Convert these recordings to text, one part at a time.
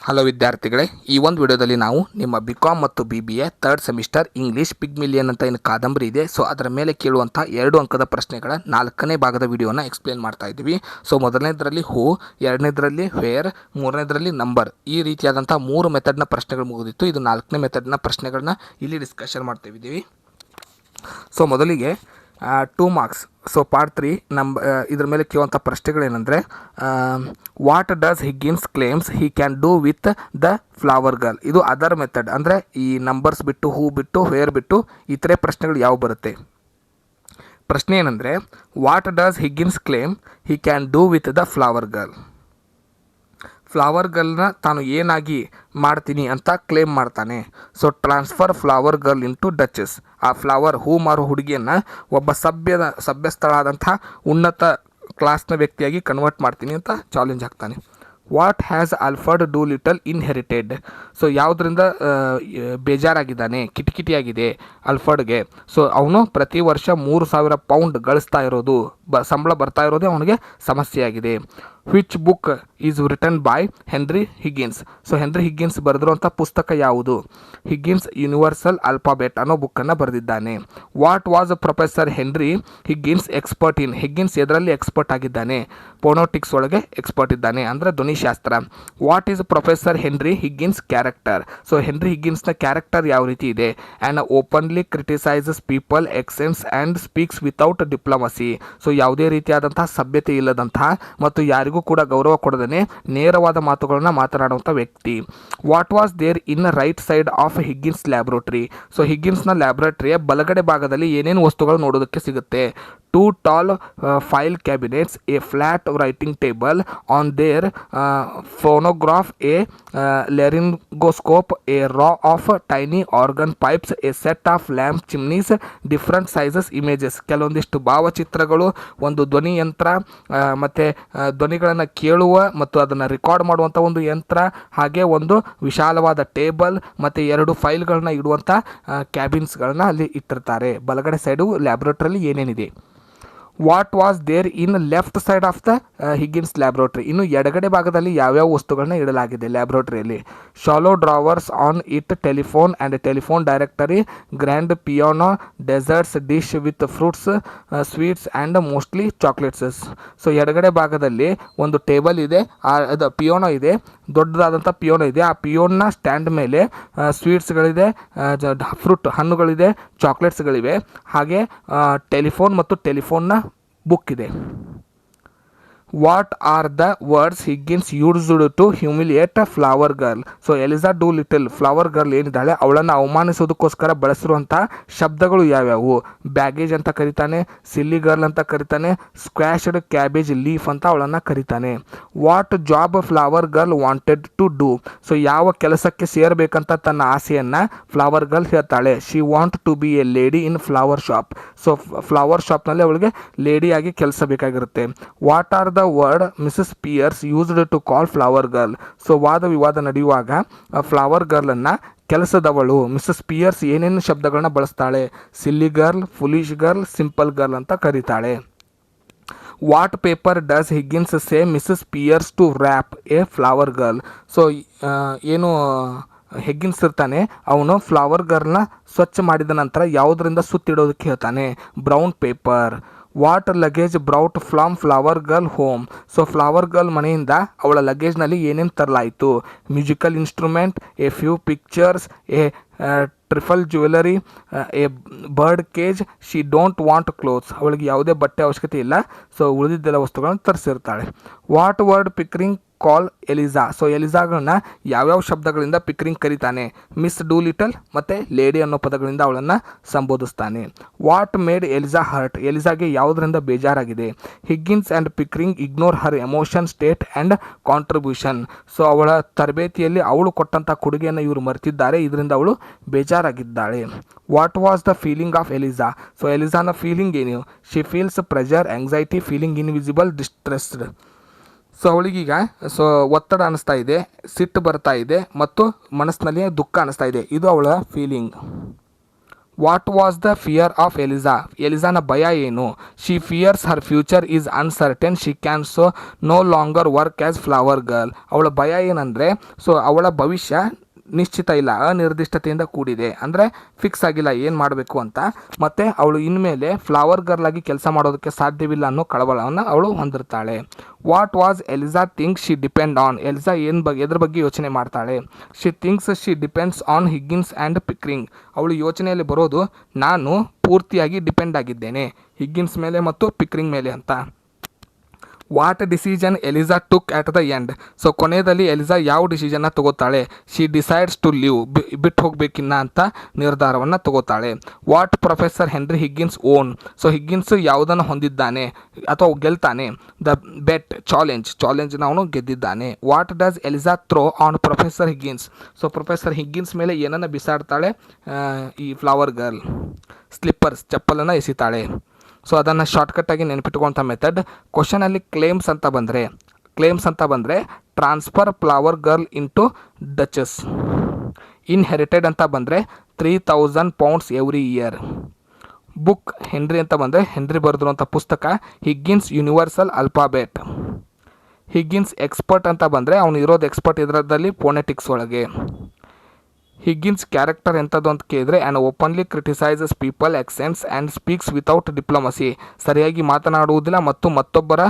Hello ವಿದ್ಯಾರ್ಥಿಗಳೇ, ಈ ಒಂದು ವಿಡಿಯೋದಲ್ಲಿ ನಾವು ನಿಮ್ಮ BCom ಮತ್ತು BBA ಥರ್ಡ್ ಸೆಮಿಸ್ಟರ್ ಇಂಗ್ಲೀಷ್ ಪಿಗ್ಮಿಲಿಯನ್ ಅಂತ ಏನು ಕಾದಂಬರಿ ಇದೆ, ಸೊ ಅದರ ಮೇಲೆ ಕೇಳುವಂಥ 2 ಅಂಕದ ಪ್ರಶ್ನೆಗಳ 4ನೇ ಭಾಗದ ವಿಡಿಯೋನ ಎಕ್ಸ್ಪ್ಲೇನ್ ಮಾಡ್ತಾ ಇದ್ದೀವಿ. ಸೊ ಮೊದಲನೇದರಲ್ಲಿ ಹೂ, ಎರಡನೇದರಲ್ಲಿ ವೇರ್, ಮೂರನೇದರಲ್ಲಿ ನಂಬರ್. ಈ ರೀತಿಯಾದಂಥ 3 ಮೆಥಡ್ನ ಪ್ರಶ್ನೆಗಳು ಮುಗಿದಿತ್ತು. ಇದು 4ನೇ ಮೆಥಡ್ನ ಪ್ರಶ್ನೆಗಳನ್ನ ಇಲ್ಲಿ ಡಿಸ್ಕಷನ್ ಮಾಡ್ತಿದ್ದೀವಿ. ಸೊ ಮೊದಲಿಗೆ 2 ಮಾರ್ಕ್ಸ್. ಸೊ ಪಾರ್ಟ್ 3 ಇದ್ರ ಮೇಲೆ ಕೇಳುವಂಥ ಪ್ರಶ್ನೆಗಳೇನೆಂದರೆ, what does Higgins claims he can do with the flower girl. ಇದು ಅದರ್ ಮೆಥಡ್, ಅಂದರೆ ಈ ನಂಬರ್ಸ್ ಬಿಟ್ಟು, ಹೂ ಬಿಟ್ಟು, ವೇರ್ ಬಿಟ್ಟು ಈ ಥರ ಪ್ರಶ್ನೆಗಳು ಯಾವ ಬರುತ್ತೆ. ಪ್ರಶ್ನೆ ಏನಂದರೆ, what does Higgins claim he can do with the flower girl. Flower ಗರ್ಲ್ನ ತಾನು ಏನಾಗಿ ಮಾಡ್ತೀನಿ ಅಂತ ಕ್ಲೇಮ್ ಮಾಡ್ತಾನೆ. So transfer flower girl into duchess. ಆ ಫ್ಲವರ್, ಹೂ ಮಾರೋ ಹುಡುಗಿಯನ್ನು ಒಬ್ಬ ಸಭ್ಯಸ್ಥಳಾದಂಥ ಉನ್ನತ ಕ್ಲಾಸ್ನ ವ್ಯಕ್ತಿಯಾಗಿ ಕನ್ವರ್ಟ್ ಮಾಡ್ತೀನಿ ಅಂತ ಚಾಲೆಂಜ್ ಹಾಕ್ತಾನೆ. What has Alfred do little inherited. So ಯಾವುದರಿಂದ ಬೇಜಾರಾಗಿದ್ದಾನೆ, ಕಿಟಿಕಿಟಿಯಾಗಿದೆ ಆಲ್ಫರ್ಡ್ಗೆ. ಸೊ ಅವನು ಪ್ರತಿ ವರ್ಷ 3,000 ಪೌಂಡ್ ಗಳಿಸ್ತಾ ಇರೋದು, ಸಂಬಳ ಬರ್ತಾ ಇರೋದೇ ಅವನಿಗೆ ಸಮಸ್ಯೆಯಾಗಿದೆ. Which book is written by Henry Higgins. So Henry Higgins ಬರೆದಿರುವಂಥ ಪುಸ್ತಕ ಯಾವುದು. ಹಿಗ್ಗಿನ್ಸ್ ಯೂನಿವರ್ಸಲ್ ಆಲ್ಫಾಬೆಟ್ ಅನ್ನೋ ಬುಕ್ಕನ್ನು ಬರೆದಿದ್ದಾನೆ. What was professor Henry Higgins expert in. Higgins ಎದರಲ್ಲಿ ಎಕ್ಸ್ಪರ್ಟ್ ಆಗಿದ್ದಾನೆ, ಫೋನೋಟಿಕ್ಸ್ ಒಳಗೆ ಎಕ್ಸ್ಪರ್ಟ್ ಇದ್ದಾನೆ, ಅಂದರೆ ಧ್ವನಿಶಾಸ್ತ್ರ. What is professor Henry Higgins character. So Henry ಹಿಗ್ಗಿನ್ಸ್ನ ಕ್ಯಾರೆಕ್ಟರ್ ಯಾವ ರೀತಿ ಇದೆ. And openly criticises people, accents and speaks without diplomacy. So ಯಾವುದೇ ರೀತಿಯಾದಂತಹ ಸಭ್ಯತೆ ಇಲ್ಲದಂತಹ ಮತ್ತು ಯಾರಿಗೂ ಕೂಡ ಗೌರವ ಕೊಡದೇ ನೇರವಾದ ಮಾತುಗಳನ್ನು ಮಾತನಾಡುವಂಥ ವ್ಯಕ್ತಿ. What was there in right side of Higgins laboratory. So ಹಿಗ್ಗಿನ್ಸ್ನ ಲ್ಯಾಬ್ರೋಟರಿಯ ಬಲಗಡೆ ಭಾಗದಲ್ಲಿ ಏನೇನು ವಸ್ತುಗಳು ನೋಡೋದಕ್ಕೆ ಸಿಗುತ್ತೆ. 2 tall file cabinets, a flat writing table, on their phonograph, a laryngoscope, a row of tiny organ pipes, a set of lamp chimneys, different sizes images. ಕೆಲವೊಂದಿಷ್ಟು ಭಾವಚಿತ್ರಗಳು, ಒಂದು ಧ್ವನಿ ಯಂತ್ರ, ಮತ್ತು ಧ್ವನಿಗಳನ್ನು ಕೇಳುವ ಮತ್ತು ಅದನ್ನು ರೆಕಾರ್ಡ್ ಮಾಡುವಂಥ ಒಂದು ಯಂತ್ರ, ಹಾಗೆ ಒಂದು ವಿಶಾಲವಾದ ಟೇಬಲ್ ಮತ್ತು 2 ಫೈಲ್ಗಳನ್ನ ಇಡುವಂಥ ಕ್ಯಾಬಿನ್ಸ್ಗಳನ್ನ ಅಲ್ಲಿ ಇಟ್ಟಿರ್ತಾರೆ. ಬಲಗಡೆ ಸೈಡು ಲ್ಯಾಬ್ರೋಟರಿಲಿ ಏನೇನಿದೆ. What was there in left side of the Higgins laboratory. ಇನ್ನು ಎಡಗಡೆ ಭಾಗದಲ್ಲಿ ಯಾವ್ಯಾವ ವಸ್ತುಗಳನ್ನ ಇಡಲಾಗಿದೆ ಲ್ಯಾಬ್ರೋಟರಿಯಲ್ಲಿ. Shallow drawers on it, telephone and telephone directory, grand piano, desserts dish with fruits, sweets and mostly chocolates. So ಎಡಗಡೆ ಭಾಗದಲ್ಲಿ ಒಂದು ಟೇಬಲ್ ಇದೆ, ಅದು ಪಿಯಾನೋ ಇದೆ, ದೊಡ್ಡದಾದಂಥ ಪಿಯಾನೋ ಇದೆ. ಆ ಪಿಯೋನ್ನ ಸ್ಟ್ಯಾಂಡ್ ಮೇಲೆ ಸ್ವೀಟ್ಸ್ಗಳಿದೆ, ಫ್ರೂಟ್ ಹಣ್ಣುಗಳಿದೆ, ಚಾಕ್ಲೇಟ್ಸ್ಗಳಿವೆ, ಹಾಗೆ ಟೆಲಿಫೋನ್ ಮತ್ತು ಟೆಲಿಫೋನ್ನ ಬುಕ್ ಇದೆ. What are the words Higgins used to humiliate flower girl. So Eliza Doolittle, flower girl ಏನಿದ್ದಾಳೆ ಅವಳನ್ನು ಅವಮಾನಿಸೋದಕ್ಕೋಸ್ಕರ ಬಳಸಿರುವಂಥ ಶಬ್ದಗಳು ಯಾವ್ಯಾವು. ಬ್ಯಾಗೇಜ್ ಅಂತ ಕರಿತಾನೆ, ಸಿಲ್ಲಿ ಗರ್ಲ್ ಅಂತ ಕರಿತಾನೆ, ಸ್ಕ್ವಾಶ್ಡ್ ಕ್ಯಾಬೇಜ್ ಲೀಫ್ ಅಂತ ಅವಳನ್ನು ಕರಿತಾನೆ. What job flower girl wanted to do. So ಯಾವ ಕೆಲಸಕ್ಕೆ ಸೇರಬೇಕಂತ ತನ್ನ ಆಸೆಯನ್ನು ಫ್ಲವರ್ ಗರ್ಲ್ ಹೇಳ್ತಾಳೆ. She want to be a lady in flower shop. So flower ಶಾಪ್ನಲ್ಲಿ ಅವಳಿಗೆ ಲೇಡಿಯಾಗಿ ಕೆಲಸ ಬೇಕಾಗಿರುತ್ತೆ. What are the word Mrs Pierce used to call flower girl. So ವಾದ ವಿವಾದ ನಡೆಯುವಾಗ ಫ್ಲವರ್ ಗರ್ಲನ್ನು ಕೆಲಸದವಳು ಮಿಸಸ್ ಪಿಯರ್ಸ್ ಏನೇನು ಶಬ್ದಗಳನ್ನ ಬಳಸ್ತಾಳೆ. Silly girl, foolish girl, simple girl ಅಂತ ಕರೀತಾಳೆ. What paper does Higgins say Mrs Pearce to wrap a flower girl. So ಏನು ಹಿಗ್ಗಿನ್ಸ್ ಇರ್ತಾನೆ, ಅವನು ಫ್ಲವರ್ ಗರ್ಲ್ನ ಸ್ವಚ್ಛ ಮಾಡಿದ ನಂತರ ಯಾವುದರಿಂದ ಸುತ್ತಿಡೋದಕ್ಕೆ ಹೇಳ್ತಾನೆ. Brown paper. What luggage brought from flower girl home. So flower girl ಮನೆಯಿಂದ ಅವಳ ಲಗೇಜ್ನಲ್ಲಿ ಏನೇನು ತರಲಾಯಿತು. Musical instrument, a few pictures, a trifle jewellery, a bird cage. She don't want clothes. ಅವಳಿಗೆ ಯಾವುದೇ ಬಟ್ಟೆ ಅವಶ್ಯಕತೆ ಇಲ್ಲ, ಸೊ ಉಳಿದಿದ್ದೆಲ್ಲ ವಸ್ತುಗಳನ್ನು ತರಿಸಿರ್ತಾಳೆ. What word Pickering call Eliza. So ಎಲಿಜಾಗಳನ್ನ ಯಾವ್ಯಾವ ಶಬ್ದಗಳಿಂದ ಪಿಕ್ರಿಂಗ್ ಕರೀತಾನೆ. ಮಿಸ್ ಡೂ ಲಿಟಲ್ ಮತ್ತು ಲೇಡಿ ಅನ್ನೋ ಪದಗಳಿಂದ ಅವಳನ್ನು ಸಂಬೋಧಿಸ್ತಾನೆ. What made Eliza hurt. ಎಲಿಜಾಗೆ ಯಾವುದರಿಂದ ಬೇಜಾರಾಗಿದೆ. Higgins and Pickering ignore her emotion state and contribution. So ಅವಳ ತರಬೇತಿಯಲ್ಲಿ ಅವಳು ಕೊಟ್ಟಂಥ ಕೊಡುಗೆಯನ್ನು ಇವರು ಮರೆತಿದ್ದಾರೆ, ಇದರಿಂದ ಅವಳು ಬೇಜಾರಾಗಿದ್ದಾಳೆ. What was the feeling of Eliza. So ಎಲಿಜಾನ ಫೀಲಿಂಗ್ ಏನು. She feels pressure, anxiety, feeling invisible, distressed. So ಅವಳಿಗೀಗ ಒತ್ತಡ ಅನ್ನಿಸ್ತಾ ಇದೆ, ಸಿಟ್ಟು ಬರ್ತಾ ಇದೆ ಮತ್ತು ಮನಸ್ಸಿನಲ್ಲಿ ದುಃಖ ಅನ್ನಿಸ್ತಾ ಇದೆ. ಇದು ಅವಳ feeling. What was the fear of Eliza, ಎಲಿಜಾನ ಭಯ ಏನು? She fears her future is uncertain, she can so no longer work as flower girl. ಅವಳ ಭಯ ಏನಂದರೆ, ಸೊ ಅವಳ ಭವಿಷ್ಯ ನಿಶ್ಚಿತ ಇಲ್ಲ, ಅನಿರ್ದಿಷ್ಟತೆಯಿಂದ ಕೂಡಿದೆ, ಅಂದರೆ ಫಿಕ್ಸ್ ಆಗಿಲ್ಲ ಏನು ಮಾಡಬೇಕು ಅಂತ. ಮತ್ತು ಅವಳು ಇನ್ಮೇಲೆ ಫ್ಲವರ್ ಗರ್ಲ್ ಆಗಿ ಕೆಲಸ ಮಾಡೋದಕ್ಕೆ ಸಾಧ್ಯವಿಲ್ಲ ಅನ್ನೋ ಕಳವಳವನ್ನು ಅವಳು ಹೊಂದಿರ್ತಾಳೆ. What was Eliza think she depend on, Eliza ಎದ್ರ ಬಗ್ಗೆ ಯೋಚನೆ ಮಾಡ್ತಾಳೆ? She thinks she depends on Higgins and Pickering. ಅವಳು ಯೋಚನೆಯಲ್ಲಿ ಬರೋದು ನಾನು ಪೂರ್ತಿಯಾಗಿ ಡಿಪೆಂಡ್ ಆಗಿದ್ದೇನೆ ಹಿಗ್ಗಿನ್ಸ್ ಮೇಲೆ ಮತ್ತು ಪಿಕ್ರಿಂಗ್ ಮೇಲೆ ಅಂತ. What decision Eliza took at the end, so ಕೊನೆಯಲ್ಲಿ ಎಲಿಜಾ ಯಾವ ಡಿಸಿಷನ್ನ ತಗೋತಾಳೆ? ಶಿ ಡಿಸೈಡ್ಸ್ ಟು ಲಿವ್, ಬಿಟ್ಟು ಹೋಗ್ಬೇಕಿನ್ನ ಅಂತ ನಿರ್ಧಾರವನ್ನು ತಗೋತಾಳೆ. What professor Henry Higgins own, so Higgins ಯಾವುದನ್ನು ಹೊಂದಿದ್ದಾನೆ ಅಥವಾ ಗೆಲ್ತಾನೆ? ದ ಬೆಟ್, ಚಾಲೆಂಜ್ನ ಅವನು ಗೆದ್ದಿದ್ದಾನೆ. What does Eliza throw on professor Higgins, so professor Higgins ಮೇಲೆ ಏನನ್ನು ಬಿಸಾಡ್ತಾಳೆ ಈ ಫ್ಲವರ್ ಗರ್ಲ್? ಸ್ಲಿಪ್ಪರ್ಸ್, ಚಪ್ಪಲನ್ನು ಎಸಿತಾಳೆ. ಸೊ ಅದನ್ನು ಶಾರ್ಟ್ಕಟ್ಟಾಗಿ ನೆನಪಿಟ್ಕೊಂಥ ಮೆಥಡ್. ಕ್ವಶನಲ್ಲಿ ಕ್ಲೇಮ್ಸ್ ಅಂತ ಬಂದರೆ transfer flower girl into duchess. Inherited ಅಂತ ಬಂದರೆ 3000 pounds every year. Book Henry ಅಂತ ಬಂದರೆ ಹೆನ್ರಿ ಬರೆದಿರುವಂಥ ಪುಸ್ತಕ Higgins universal alphabet. Higgins expert ಅಂತ ಬಂದರೆ ಅವನು ಇರೋದು ಎಕ್ಸ್ಪರ್ಟ್ ಇದರಲ್ಲಿ ಫೋನೆಟಿಕ್ಸ್ ಒಳಗೆ. ಹಿಗ್ಗಿನ್ಸ್ ಕ್ಯಾರೆಕ್ಟರ್ ಎಂಥದ್ದು ಅಂತ ಕೇಳಿದರೆ and openly criticises people accents and speaks without diplomacy, ಸರಿಯಾಗಿ ಮಾತನಾಡುವುದಿಲ್ಲ ಮತ್ತು ಮತ್ತೊಬ್ಬರ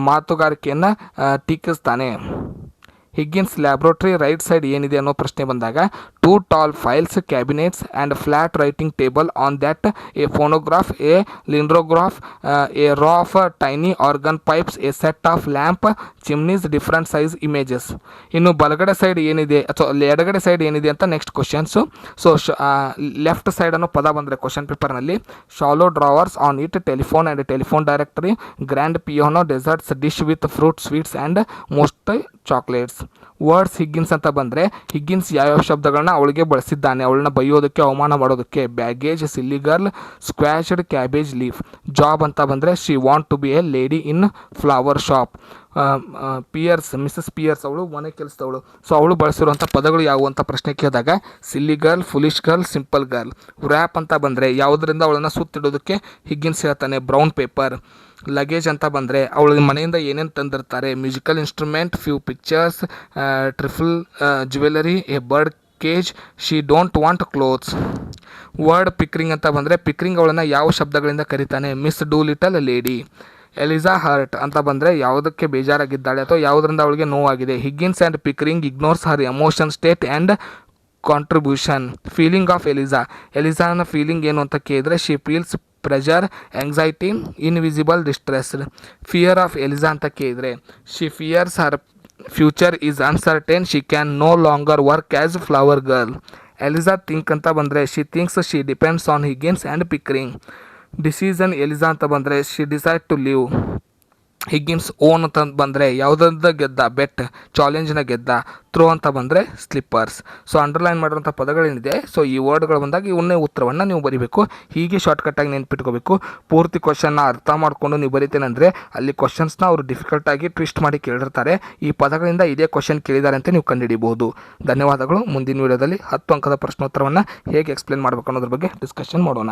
ಮಾತುಗಾರಿಕೆಯನ್ನು ಟೀಕಿಸ್ತಾನೆ. ಹಿಗ್ಗಿನ್ಸ್ ಲ್ಯಾಬ್ರೋಟರಿ ರೈಟ್ ಸೈಡ್ ಏನಿದೆ ಅನ್ನೋ ಪ್ರಶ್ನೆ ಬಂದಾಗ 2 tall files, cabinets and flat writing table, on that a phonograph, a lithograph, a row of tiny organ pipes, a set of lamp chimneys, different size images. ಇನ್ನು ಬಲಗಡೆ side ಏನಿದೆ ಅಥವಾ ಎಡಗಡೆ side ಏನಿದೆ ಅಂತ next questions. So left side ಅನ್ನೋ ಪದ ಬಂದರೆ ಕ್ವಶನ್ ಪೇಪರ್ನಲ್ಲಿ shallow drawers, on it telephone and telephone directory, grand piano, desserts, dish with fruit sweets and most chocolates. Words Higgins ಅಂತ ಬಂದರೆ ಹಿಗ್ಗಿನ್ಸ್ ಯಾವ್ಯಾವ ಶಬ್ದಗಳನ್ನ ಅವಳಿಗೆ ಬಳಸಿದ್ದಾನೆ ಅವಳನ್ನ ಬೈಯೋದಕ್ಕೆ, ಅವಮಾನ ಮಾಡೋದಕ್ಕೆ? Baggage, silly girl, squashed cabbage leaf. Job ಅಂತ ಬಂದರೆ she want to be a lady in flower shop. Pearce, Mrs Pearce ಅವಳು ಮನೆ ಕೆಲಸದವಳು. ಸೊ ಅವಳು ಬಳಸಿರುವಂಥ ಪದಗಳು ಯಾವುವು ಅಂತ ಪ್ರಶ್ನೆ ಕೇಳಿದಾಗ silly girl, foolish girl, simple girl. Wrap ಅಂತ ಬಂದರೆ ಯಾವುದರಿಂದ ಅವಳನ್ನು ಸುತ್ತಿಡೋದಕ್ಕೆ ಹಿಗ್ಗಿನ್ಸ್ ಹೇಳ್ತಾನೆ? Brown paper. ಲಗೇಜ್ ಅಂತ ಬಂದರೆ ಅವಳ ಮನೆಯಿಂದ ಏನೇನು ತಂದಿರ್ತಾರೆ? Musical instrument, few pictures, trifle jewellery, a bird cage, she don't want clothes. Word Pickering ಅಂತ ಬಂದರೆ ಪಿಕ್ರಿಂಗ್ ಅವಳನ್ನು ಯಾವ ಶಬ್ದಗಳಿಂದ ಕರೀತಾನೆ? Miss Doolittle lady. Eliza hurt ಅಂತ ಬಂದರೆ ಯಾವುದಕ್ಕೆ ಬೇಜಾರಾಗಿದ್ದಾಳೆ ಅಥವಾ ಯಾವುದರಿಂದ ಅವಳಿಗೆ ನೋವಾಗಿದೆ? Higgins and Pickering ignores her emotion state and contribution. Feeling of ಎಲಿಜಾನ ಫೀಲಿಂಗ್ ಏನು ಅಂತ ಕೇಳಿದರೆ she feels pressure, anxiety, invisible distressed. Fear of Eliza ಅಂತ ಕೇಳಿದರೆ she fears her future is uncertain, she can no longer work as flower girl. Eliza think ಅಂತ ಬಂದರೆ she thinks she depends on Higgins and Pickering. Decision Eliza ಅಂತ ಬಂದರೆ she decide to leave. Higgins own ಅಂತ ಬಂದರೆ ಯಾವುದರಿಂದ ಗೆದ್ದ? Bait, ಚಾಲೆಂಜ್ನ ಗೆದ್ದ. Throw ಅಂತ ಬಂದರೆ ಸ್ಲಿಪ್ಪರ್ಸ್. ಸೊ ಅಂಡರ್ಲೈನ್ ಮಾಡಿರೋಂಥ ಪದಗಳೇನಿದೆ, ಸೊ ಈ ವರ್ಡ್ಗಳು ಬಂದಾಗ ಇವನ್ನೇ ಉತ್ತರವನ್ನು ನೀವು ಬರೀಬೇಕು. ಹೀಗೆ ಶಾರ್ಟ್ಕಟ್ಟಾಗಿ ನೆನ್ಪಿಟ್ಕೋಬೇಕು. ಪೂರ್ತಿ ಕ್ವಶನ್ನ ಅರ್ಥ ಮಾಡಿಕೊಂಡು ನೀವು ಬರೀತೇನೆಂದರೆ ಅಲ್ಲಿ ಕ್ವಶನ್ಸ್ನ ಅವರು ಡಿಫಿಕಲ್ಟಾಗಿ ಟ್ವಿಸ್ಟ್ ಮಾಡಿ ಕೇಳಿರ್ತಾರೆ. ಈ ಪದಗಳಿಂದ ಇದೇ ಕ್ವಶನ್ ಕೇಳಿದ್ದಾರೆ ಅಂತ ನೀವು ಕಂಡುಹಿಡಿಬೋದು. ಧನ್ಯವಾದಗಳು. ಮುಂದಿನ ವಿಡಿಯೋದಲ್ಲಿ 10 ಅಂಕದ ಪ್ರಶ್ನೋತ್ತರವನ್ನು ಹೇಗೆ ಎಕ್ಸ್ಪ್ಲೇನ್ ಮಾಡಬೇಕು ಅನ್ನೋದ್ರ ಬಗ್ಗೆ ಡಿಸ್ಕಷನ್ ಮಾಡೋಣ.